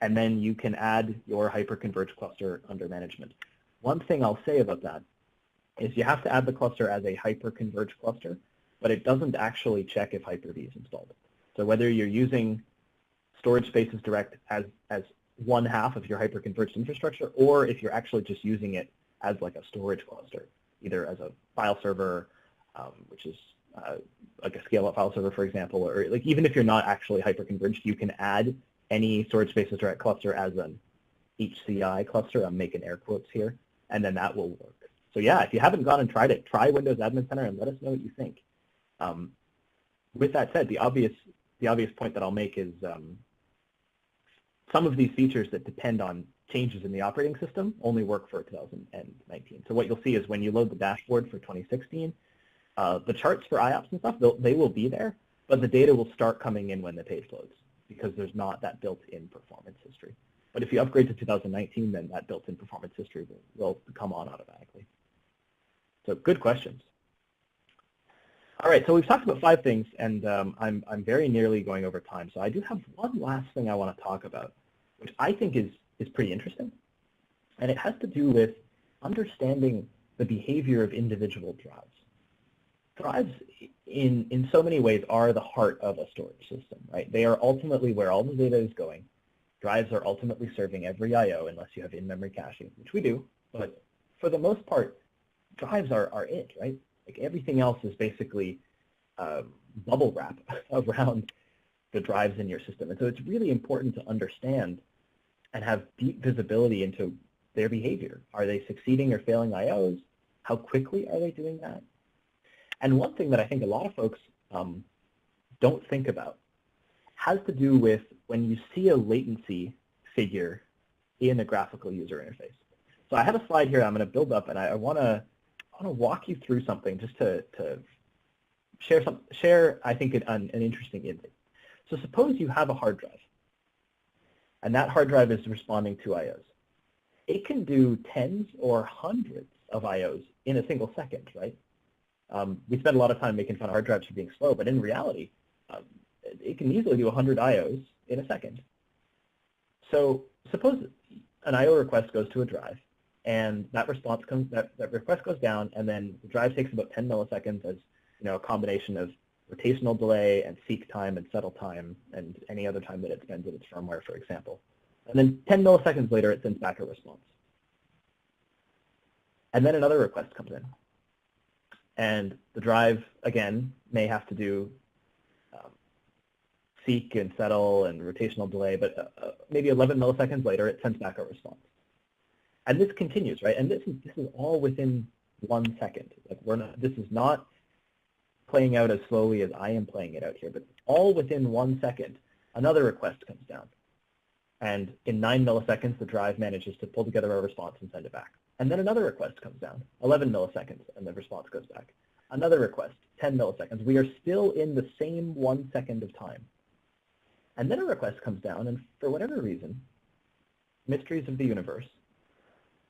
And then you can add your hyper-converged cluster under management. One thing I'll say about that is you have to add the cluster as a hyper-converged cluster, but it doesn't actually check if Hyper-V is installed. So whether you're using Storage Spaces Direct as one half of your hyper-converged infrastructure, or if you're actually just using it as like a storage cluster, either as a file server, which is like a scale-up file server, for example, or like even if you're not actually hyper-converged, you can add any Storage Spaces Direct cluster as an HCI cluster. I'm making air quotes here, and then that will work. So yeah, if you haven't gone and tried it, try Windows Admin Center and let us know what you think. With that said, the obvious point that I'll make is some of these features that depend on changes in the operating system only work for 2019. So what you'll see is when you load the dashboard for 2016, the charts for IOPS and stuff, they will be there, but the data will start coming in when the page loads because there's not that built-in performance history. But if you upgrade to 2019, then that built-in performance history will come on automatically. So good questions. All right, so we've talked about 5 things, and I'm very nearly going over time. So I do have one last thing I want to talk about, which I think is pretty interesting. And it has to do with understanding the behavior of individual drives. drives in so many ways are the heart of a storage system, right? They are ultimately where all the data is going. Drives are ultimately serving every I/O unless you have in-memory caching, which we do, but for the most part, drives are it, right? Like everything else is basically bubble wrap around the drives in your system. And so it's really important to understand and have deep visibility into their behavior. Are they succeeding or failing I/Os? How quickly are they doing that? And one thing that I think a lot of folks don't think about has to do with when you see a latency figure in a graphical user interface. So I have a slide here I'm going to build up, and I want to walk you through something just to share I think, an interesting insight. So suppose you have a hard drive, and that hard drive is responding to I/Os. It can do tens or hundreds of I/Os in a single second, right? We spend a lot of time making fun of hard drives for being slow, but in reality, it can easily do 100 I/Os in a second. So suppose an I/O request goes to a drive, and that response comes, that request goes down, and then the drive takes about 10 milliseconds as a combination of rotational delay and seek time and settle time and any other time that it spends in its firmware, for example. And then 10 milliseconds later, it sends back a response. And then another request comes in. And the drive, again, may have to do seek and settle and rotational delay, but maybe 11 milliseconds later, it sends back a response. And this continues, right? And this is all within 1 second. Like this is not playing out as slowly as I am playing it out here, but all within 1 second, another request comes down. And in 9 milliseconds, the drive manages to pull together a response and send it back. And then another request comes down, 11 milliseconds, and the response goes back. Another request, 10 milliseconds. We are still in the same 1 second of time. And then a request comes down, and for whatever reason, mysteries of the universe,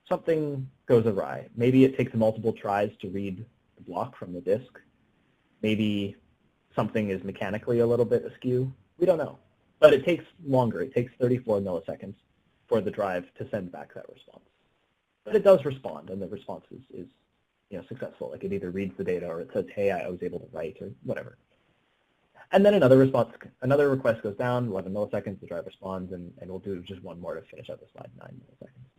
something goes awry. Maybe it takes multiple tries to read the block from the disk. Maybe something is mechanically a little bit askew. We don't know. But it takes longer. It takes 34 milliseconds for the drive to send back that response. But it does respond, and the response is successful. Like it either reads the data or it says, hey, I was able to write, or whatever. And then another request goes down, 11 milliseconds, the drive responds, and we'll do just one more to finish out the slide, 9 milliseconds.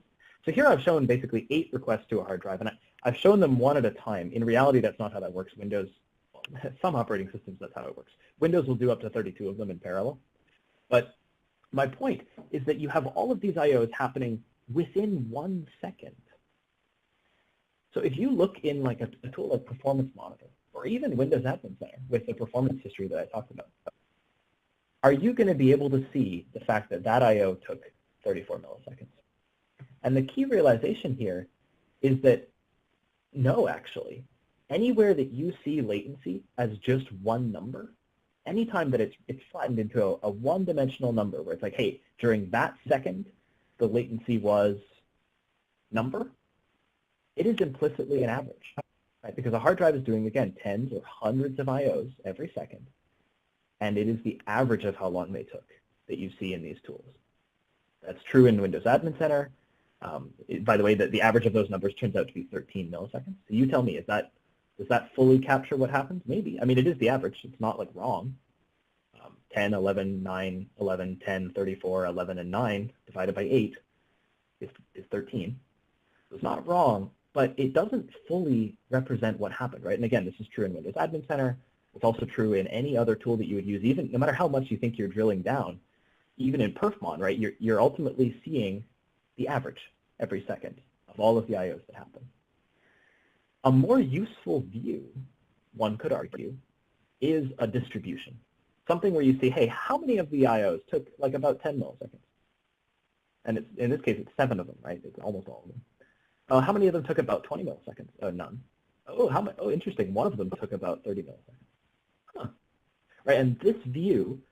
So here I've shown basically 8 requests to a hard drive, and I've shown them one at a time. In reality, that's not how that works. Windows, some operating systems, that's how it works. Windows will do up to 32 of them in parallel. But my point is that you have all of these I/Os happening within 1 second. So if you look in like a tool like Performance Monitor, or even Windows Admin Center with the performance history that I talked about, are you going to be able to see the fact that that I/O took 34 milliseconds? And the key realization here is that no, actually. Anywhere that you see latency as just one number, anytime that it's flattened into a one-dimensional number where it's like, hey, during that second, the latency was number, it is implicitly an average, right? Because a hard drive is doing, again, tens or hundreds of I/Os every second, and it is the average of how long they took that you see in these tools. That's true in Windows Admin Center. By the way, the average of those numbers turns out to be 13 milliseconds. So you tell me, does that fully capture what happens? Maybe. I mean, it is the average. It's not like wrong. 10, 11, 9, 11, 10, 34, 11, and 9 divided by 8 is 13. So it's not wrong, but it doesn't fully represent what happened, right? And again, this is true in Windows Admin Center. It's also true in any other tool that you would use, even no matter how much you think you're drilling down, even in PerfMon, right? You're ultimately seeing the average every second of all of the I/Os that happen. A more useful view, one could argue, is a distribution. Something where you see, hey, how many of the I/Os took like about 10 milliseconds? And in this case, it's 7 of them, right? It's almost all of them. How many of them took about 20 milliseconds? None. Oh, interesting. One of them took about 30 milliseconds. Huh. Right, and this view,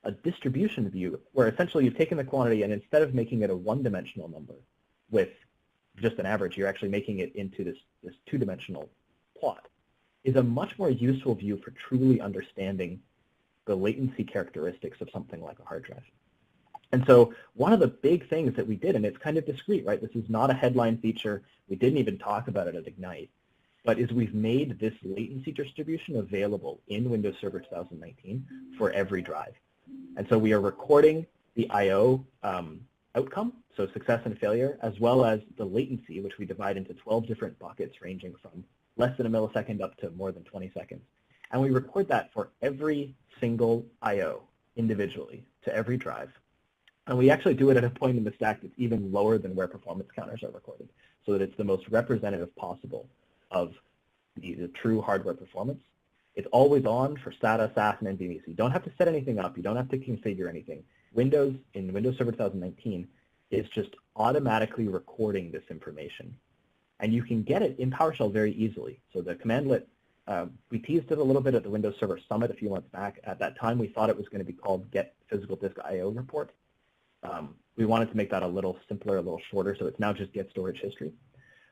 a distribution view, where essentially you've taken the quantity and instead of making it a one-dimensional number with just an average, you're actually making it into this two-dimensional plot, is a much more useful view for truly understanding the latency characteristics of something like a hard drive. And so one of the big things that we did, and it's kind of discrete, right? This is not a headline feature. We didn't even talk about it at Ignite. but is we've made this latency distribution available in Windows Server 2019 for every drive. And so we are recording the I/O outcome, so success and failure, as well as the latency, which we divide into 12 different buckets ranging from less than a millisecond up to more than 20 seconds. And we record that for every single I/O individually to every drive. And we actually do it at a point in the stack that's even lower than where performance counters are recorded, so that it's the most representative possible of the true hardware performance. It's always on for SATA, SAS, and NVMe. So you don't have to set anything up. You don't have to configure anything. Windows, in Windows Server 2019, is just automatically recording this information. And you can get it in PowerShell very easily. So the commandlet, we teased it a little bit at the Windows Server Summit a few months back. At that time, we thought it was going to be called Get Physical Disk I/O Report. We wanted to make that a little simpler, a little shorter, so it's now just Get Storage History.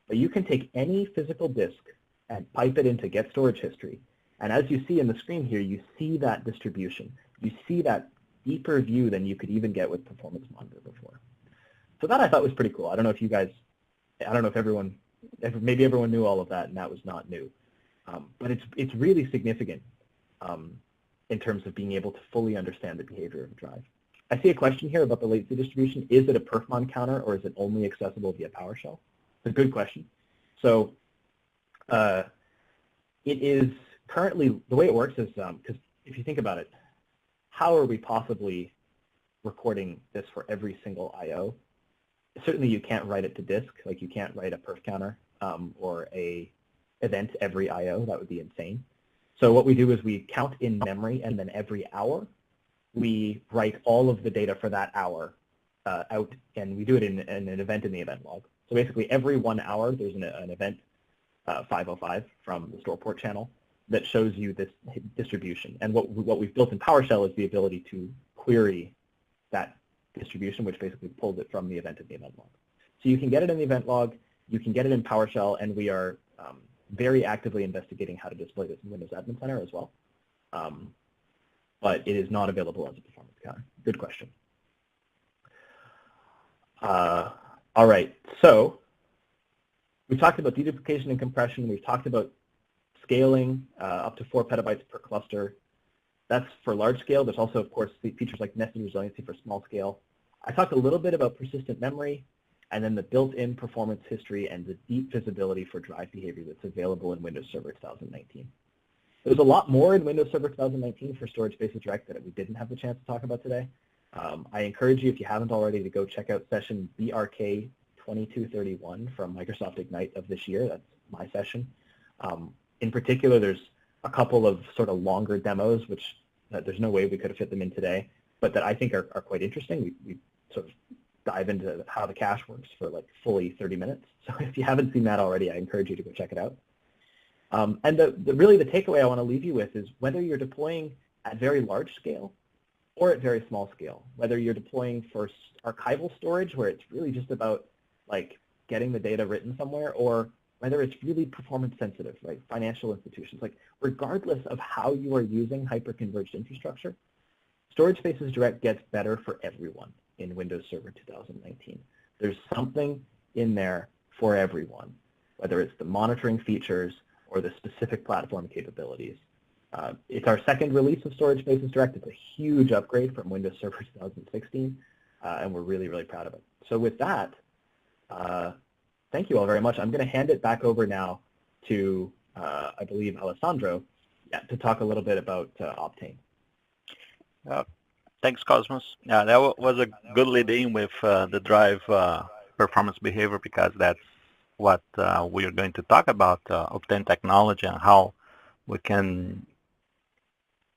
But you can take any physical disk and pipe it into Get Storage History. And as you see in the screen here, you see that distribution. You see that deeper view than you could even get with Performance Monitor before. So that I thought was pretty cool. I don't know if you guys, I don't know if maybe everyone knew all of that and that was not new. But it's really significant in terms of being able to fully understand the behavior of a drive. I see a question here about the latency distribution. Is it a perfmon counter or is it only accessible via PowerShell? It's a good question. So it is currently, the way it works is, because if you think about it, how are we possibly recording this for every single I/O? Certainly you can't write it to disk, like you can't write a perf counter or a event every I/O. That would be insane. So what we do is we count in memory, and then every hour we write all of the data for that hour out, and we do it in an event in the event log. So basically every 1 hour there's an event 505 from the store port channel that shows you this distribution. And what we've built in PowerShell is the ability to query that distribution, which basically pulls it from the event in the event log. So you can get it in the event log, you can get it in PowerShell, and we are very actively investigating how to display this in Windows Admin Center as well. But it is not available as a performance counter. Good question. All right, so we've talked about deduplication and compression. We've talked about scaling up to 4 petabytes per cluster. That's for large scale. There's also, of course, features like nested resiliency for small scale. I talked a little bit about persistent memory, and then the built-in performance history and the deep visibility for drive behavior that's available in Windows Server 2019. There's a lot more in Windows Server 2019 for Storage Spaces Direct that we didn't have the chance to talk about today. I encourage you, if you haven't already, to go check out session BRK 2231 from Microsoft Ignite of this year. That's my session. In particular, there's a couple of sort of longer demos, which there's no way we could have fit them in today, but that I think are quite interesting. We sort of dive into how the cache works for like fully 30 minutes. So if you haven't seen that already, I encourage you to go check it out. And really the takeaway I want to leave you with is whether you're deploying at very large scale or at very small scale, whether you're deploying for archival storage where it's really just about like getting the data written somewhere, or whether it's really performance sensitive, right? Financial institutions, like regardless of how you are using hyper-converged infrastructure, Storage Spaces Direct gets better for everyone in Windows Server 2019. There's something in there for everyone, whether it's the monitoring features or the specific platform capabilities. It's our second release of Storage Spaces Direct. It's a huge upgrade from Windows Server 2016, and we're really, really proud of it. So with that, thank you all very much. I'm going to hand it back over now to, I believe, Alessandro, to talk a little bit about Octane. Thanks, Cosmos. Yeah, that was a good lead-in with the drive performance behavior, because that's what we are going to talk about, Octane Technology, and how we can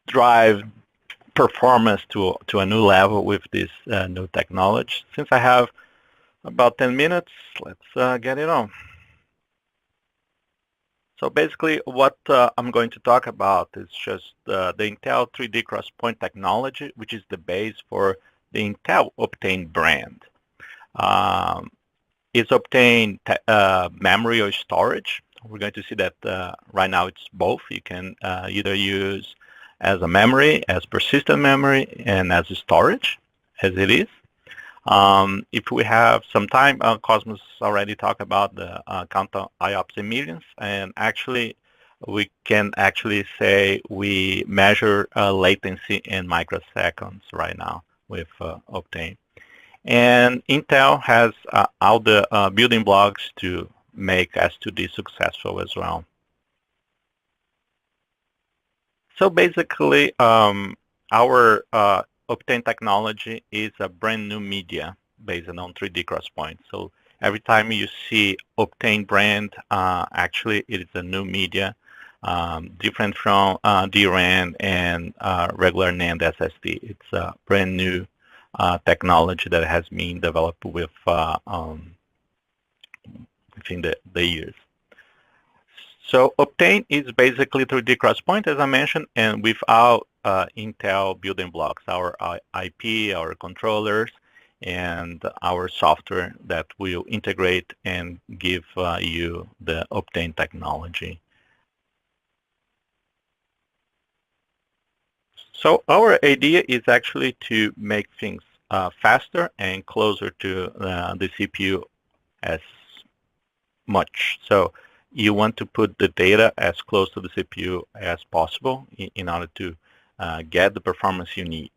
drive performance to a new level with this new technology. Since I have about 10 minutes, let's get it on. So basically what I'm going to talk about is just the Intel 3D Crosspoint technology, which is the base for the Intel Optane brand. It's Optane memory or storage. We're going to see that right now it's both. You can either use as a memory, as persistent memory, and as a storage, as it is. If we have some time, Cosmos already talked about the counter IOPS emissions, and actually we can actually say we measure latency in microseconds right now with Octane. And Intel has all the building blocks to make S2D successful as well. So basically, our Octane technology is a brand new media based on 3D Crosspoint. So every time you see Octane brand, actually it is a new media, different from DRAM and regular NAND SSD. It's a brand new technology that has been developed with within the years. So Octane is basically 3D Crosspoint, as I mentioned, and without Intel building blocks, our IP, our controllers, and our software that will integrate and give you the Octane technology. So our idea is actually to make things faster and closer to the CPU as much. So you want to put the data as close to the CPU as possible in order to get the performance you need.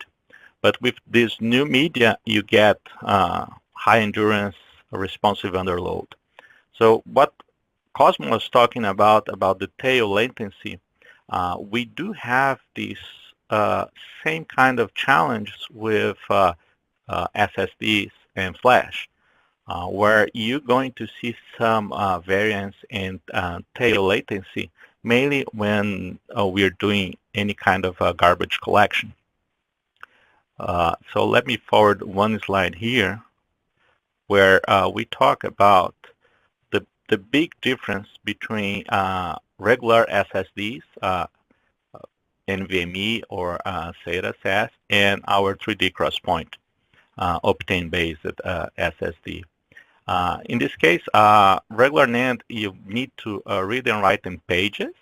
But with this new media, you get high endurance, responsive under load. So what Cosmo was talking about the tail latency, we do have this same kind of challenge with SSDs and flash. Where you're going to see some variance in tail latency, mainly when we're doing any kind of garbage collection. So let me forward one slide here where we talk about the big difference between regular SSDs, NVMe or SATA SAS, and our 3D Crosspoint Optane-based SSD. In this case, regular NAND, you need to read and write in pages,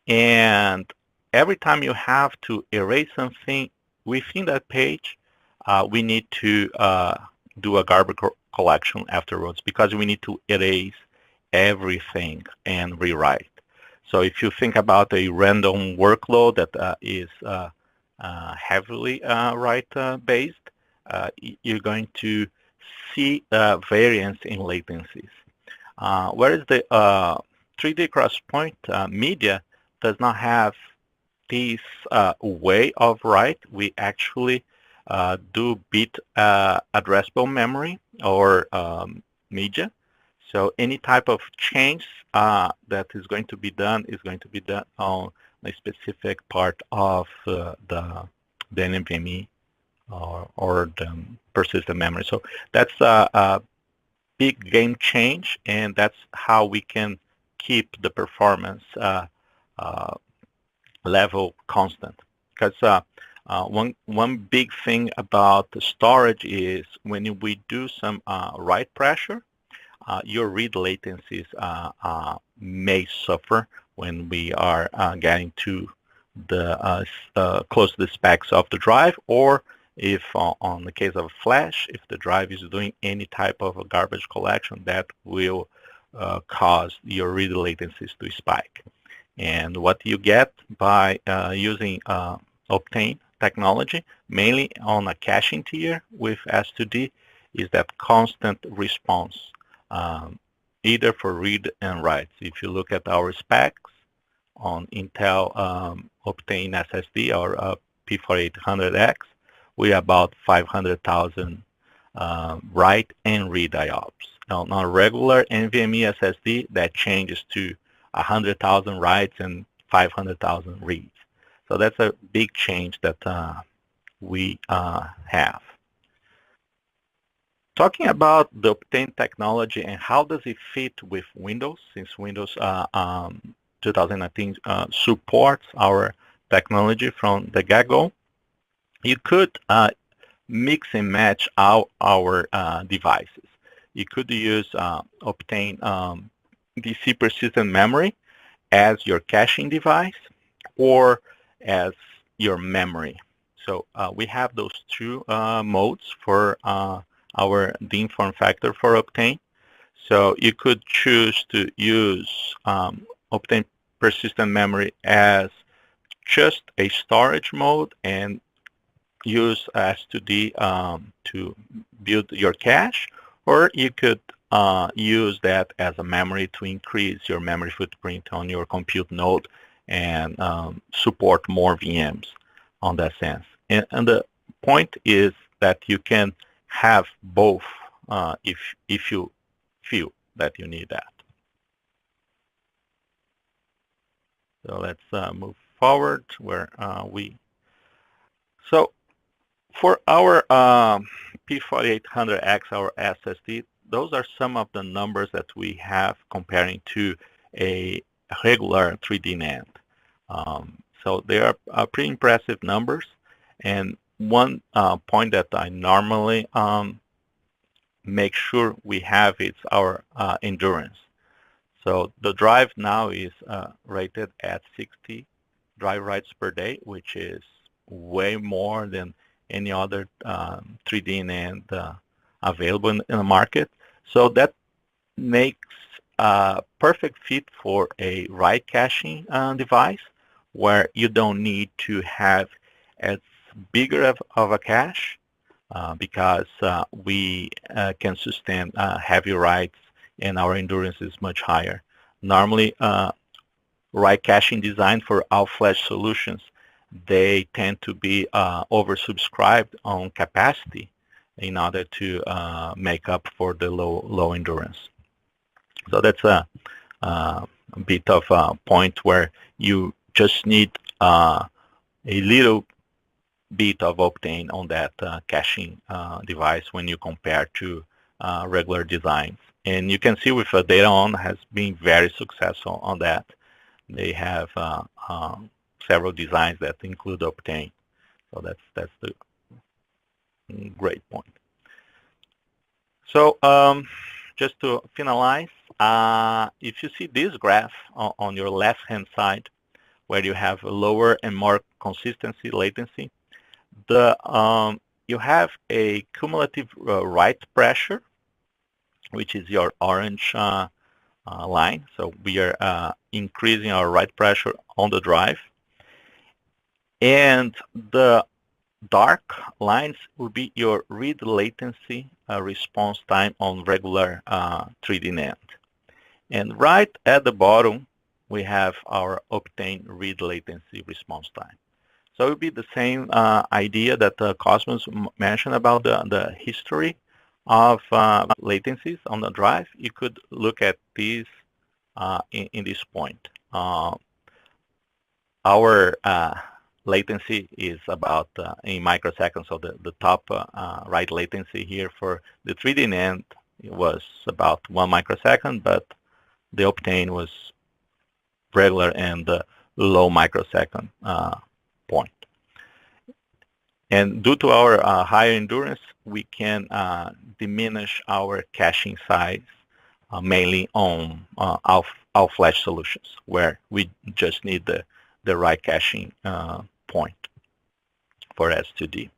and every time you have to erase something within that page, we need to do a garbage collection afterwards because we need to erase everything and rewrite. So if you think about a random workload that is heavily write-based, you're going to see variance in latencies. Whereas the 3D Crosspoint media does not have this way of write. We actually do bit addressable memory or media. So any type of change that is going to be done on a specific part of the NVMe or the persistent memory. So that's a big game change, and that's how we can keep the performance level constant. Because one big thing about the storage is when we do some write pressure, your read latencies may suffer when we are getting to the close to the specs of the drive, or if on the case of flash, if the drive is doing any type of a garbage collection, that will cause your read latencies to spike. And what you get by using Octane technology, mainly on a caching tier with S2D, is that constant response, either for read and writes. If you look at our specs on Intel Optane SSD or P4800X, we are about 500,000 write and read IOPS. Now, on a regular NVMe SSD, that changes to 100,000 writes and 500,000 reads. So that's a big change that we have. Talking about the Octane technology and how does it fit with Windows, since Windows 2019 supports our technology from the get-go, you could mix and match our devices. You could use Octane DC persistent memory as your caching device or as your memory. So we have those two modes for our DIMM form factor for Octane. So you could choose to use Octane persistent memory as just a storage mode and use S2D to build your cache, or you could use that as a memory to increase your memory footprint on your compute node and support more VMs on that sense. And the point is that you can have both if you feel that you need that. So let's move forward where so for our P4800X, our SSD, those are some of the numbers that we have comparing to a regular 3D NAND. So they are pretty impressive numbers. And one point that I normally make sure we have is our endurance. So the drive now is rated at 60 drive writes per day, which is way more than any other 3D NAND available in the market. So that makes a perfect fit for a write caching device where you don't need to have as bigger of a cache because we can sustain heavy writes and our endurance is much higher. Normally, write caching design for all-flash solutions, they tend to be oversubscribed on capacity in order to make up for the low endurance. So that's a bit of a point where you just need a little bit of Octane on that caching device when you compare to regular designs. And you can see with DataON has been very successful on that. They have several designs that include Octane. So that's the great point. So just to finalize, if you see this graph on your left-hand side, where you have a lower and more consistency latency, you have a cumulative write pressure, which is your orange line. So we are increasing our write pressure on the drive. And the dark lines will be your read latency response time on regular 3D NAND. And right at the bottom, we have our Octane read latency response time. So it will be the same idea that Cosmos mentioned about the history of latencies on the drive. You could look at these in this point. Our latency is about in microseconds. So the top write latency here for the 3D NAND was about 1 microsecond, but the Octane was regular and low microsecond point. And due to our higher endurance, we can diminish our caching size mainly on all-flash solutions, where we just need the right caching point for S2D.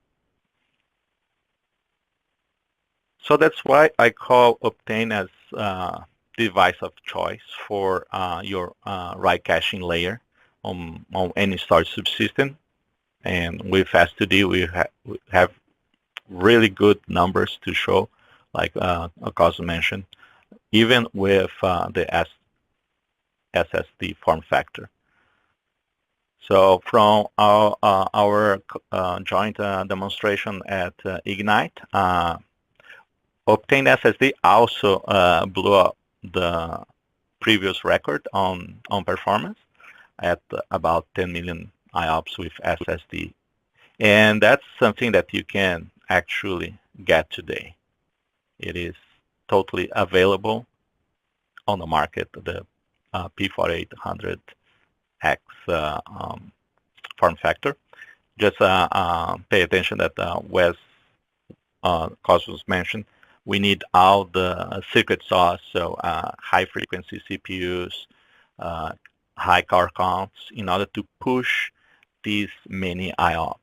So that's why I call Octane as device of choice for your write caching layer on any storage subsystem. And with S2D, we have really good numbers to show, like Cosmo mentioned, even with the SSD form factor. So from our joint demonstration at Ignite, Octane SSD also blew up the previous record on performance at about 10 million IOPS with SSD. And that's something that you can actually get today. It is totally available on the market, the P4800X form factor. Just pay attention that Wes Cosmos mentioned, we need all the secret sauce, so high frequency CPUs, high core counts in order to push these many IOPS.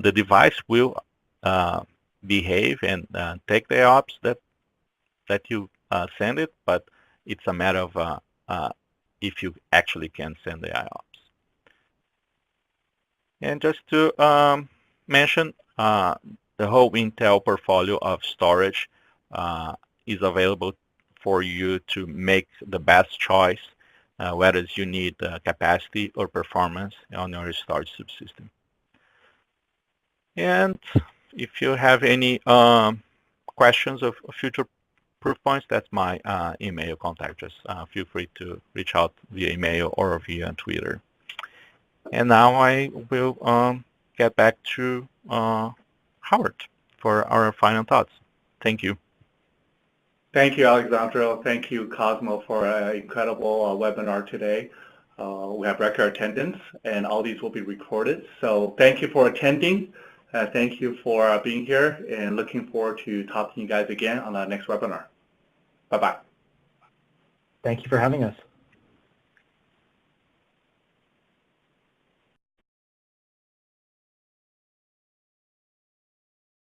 The device will behave and take the IOPS that you send it, but it's a matter of if you actually can send the IOPS. And just to mention, the whole Intel portfolio of storage is available for you to make the best choice, whether you need capacity or performance on your storage subsystem. And if you have any questions of future proof points, that's my email contact. Just feel free to reach out via email or via Twitter. And now I will get back to Howard for our final thoughts. Thank you. Thank you, Alessandro. Thank you, Cosmo, for an incredible webinar today. We have record attendance, and all these will be recorded. So thank you for attending. Thank you for being here, and looking forward to talking to you guys again on our next webinar. Bye-bye. Thank you for having us.